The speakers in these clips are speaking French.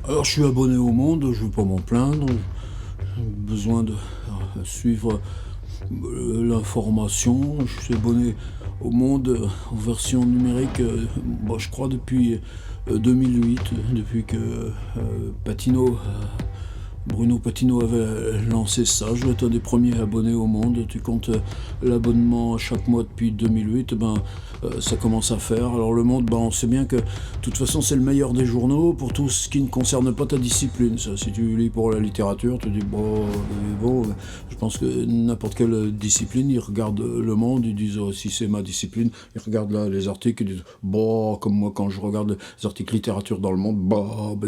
Alors, je suis abonné au Monde, je ne vais pas m'en plaindre. J'ai besoin de suivre l'information. Je suis abonné au Monde en version numérique, je crois depuis 2008, depuis que Patino, Bruno Patino avait lancé ça. Je dois être un des premiers abonnés au Monde. Tu comptes l'abonnement chaque mois depuis 2008, ça commence à faire. Alors le Monde, on sait bien que de toute façon c'est le meilleur des journaux pour tout ce qui ne concerne pas ta discipline. Ça, si tu lis pour la littérature, tu dis bon, je pense que n'importe quelle discipline, ils regardent le Monde, ils disent si c'est ma discipline, ils regardent là les articles, ils disent comme moi quand je regarde les articles littérature dans le Monde,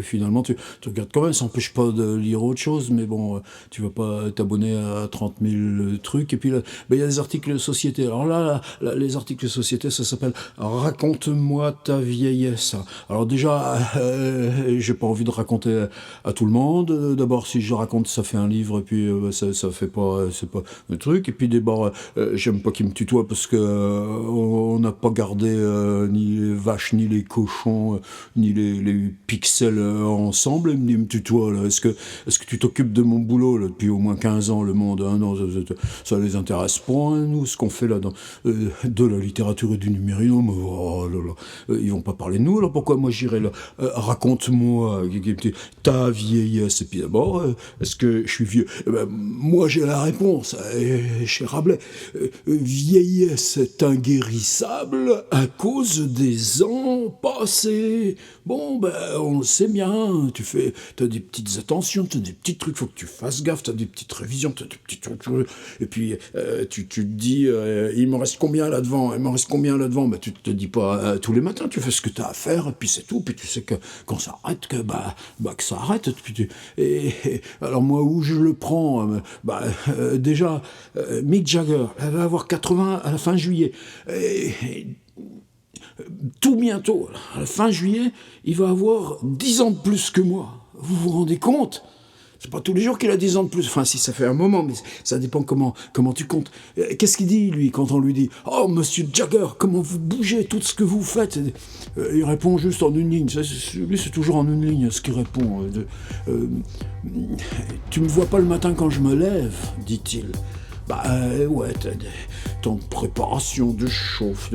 finalement tu regardes quand même, ça n'empêche pas de lire autre chose, mais bon, tu vas pas t'abonner à 30 000 trucs. Et puis là, il y a des articles société. Alors là, les articles société, ça s'appelle Raconte-moi ta vieillesse. Alors déjà, j'ai pas envie de raconter à tout le monde. D'abord, si je raconte, ça fait un livre, et puis ça fait pas, c'est pas le truc. Et puis d'abord, j'aime pas qu'ils me tutoient parce que on n'a pas gardé ni les vaches, ni les cochons, ni les pixels ensemble. Ils me tutoient là. Est-ce que tu t'occupes de mon boulot là, depuis au moins 15 ans, le Monde, hein? Non, ça les intéresse pas, nous, ce qu'on fait là, de la littérature et du numérique. Non, mais ils vont pas parler de nous, alors pourquoi moi j'irais là? Raconte-moi ta vieillesse. Et puis d'abord, est-ce que je suis vieux? Moi j'ai la réponse, chez Rabelais. Vieillesse est inguérissable à cause des ans passés. Bon, on le sait bien, t'as des petites attentions, t'as des petits trucs, faut que tu fasses gaffe, t'as des petites révisions, t'as des petits trucs, et puis tu te dis, il me reste combien là-devant, tu te dis pas tous les matins, tu fais ce que t'as à faire, et puis c'est tout, puis tu sais que quand ça arrête, que ça arrête, et alors moi, où je le prends, déjà, Mick Jagger, elle va avoir 80 à la fin juillet, tout bientôt, à la fin juillet, il va avoir 10 ans de plus que moi. Vous vous rendez compte? C'est pas tous les jours qu'il a 10 ans de plus. Enfin, si, ça fait un moment, mais ça dépend comment tu comptes. Qu'est-ce qu'il dit, lui, quand on lui dit « Oh, monsieur Jagger, comment vous bougez, tout ce que vous faites ?» Il répond juste en une ligne. Lui, c'est toujours en une ligne, ce qu'il répond. Tu me vois pas le matin quand je me lève, dit-il. Ouais, t'as des temps de préparation, de chauffe,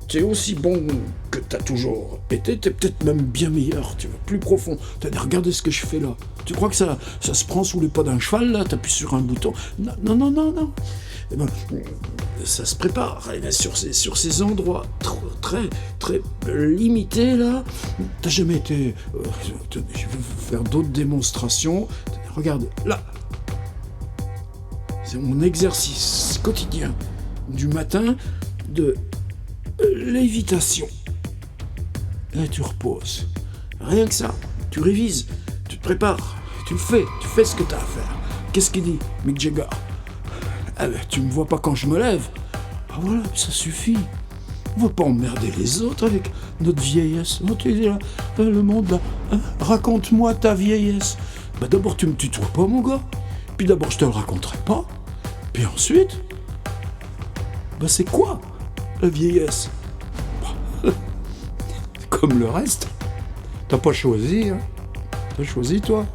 t'es aussi bon que t'as toujours été, t'es peut-être même bien meilleur, tu vas plus profond. Regardez ce que je fais là. Tu crois que ça se prend sous les pas d'un cheval, là? T'appuies sur un bouton. Non. Ça se prépare, sur ces endroits très, très limités, là. T'as jamais été... je vais faire d'autres démonstrations. Regarde, là. C'est mon exercice quotidien du matin de lévitation. Là, tu reposes. Rien que ça. Tu révises, tu te prépares, tu fais ce que tu as à faire. Qu'est-ce qu'il dit, Mick Jagger? Tu me vois pas quand je me lève? Voilà, ça suffit. On va pas emmerder les autres avec notre vieillesse. Non, tu es là, le Monde là. Raconte-moi ta vieillesse. D'abord, tu me tutoies pas, mon gars. Puis d'abord, je te le raconterai pas. Puis ensuite, c'est quoi la vieillesse? Comme le reste, t'as pas choisi, hein? T'as choisi, toi?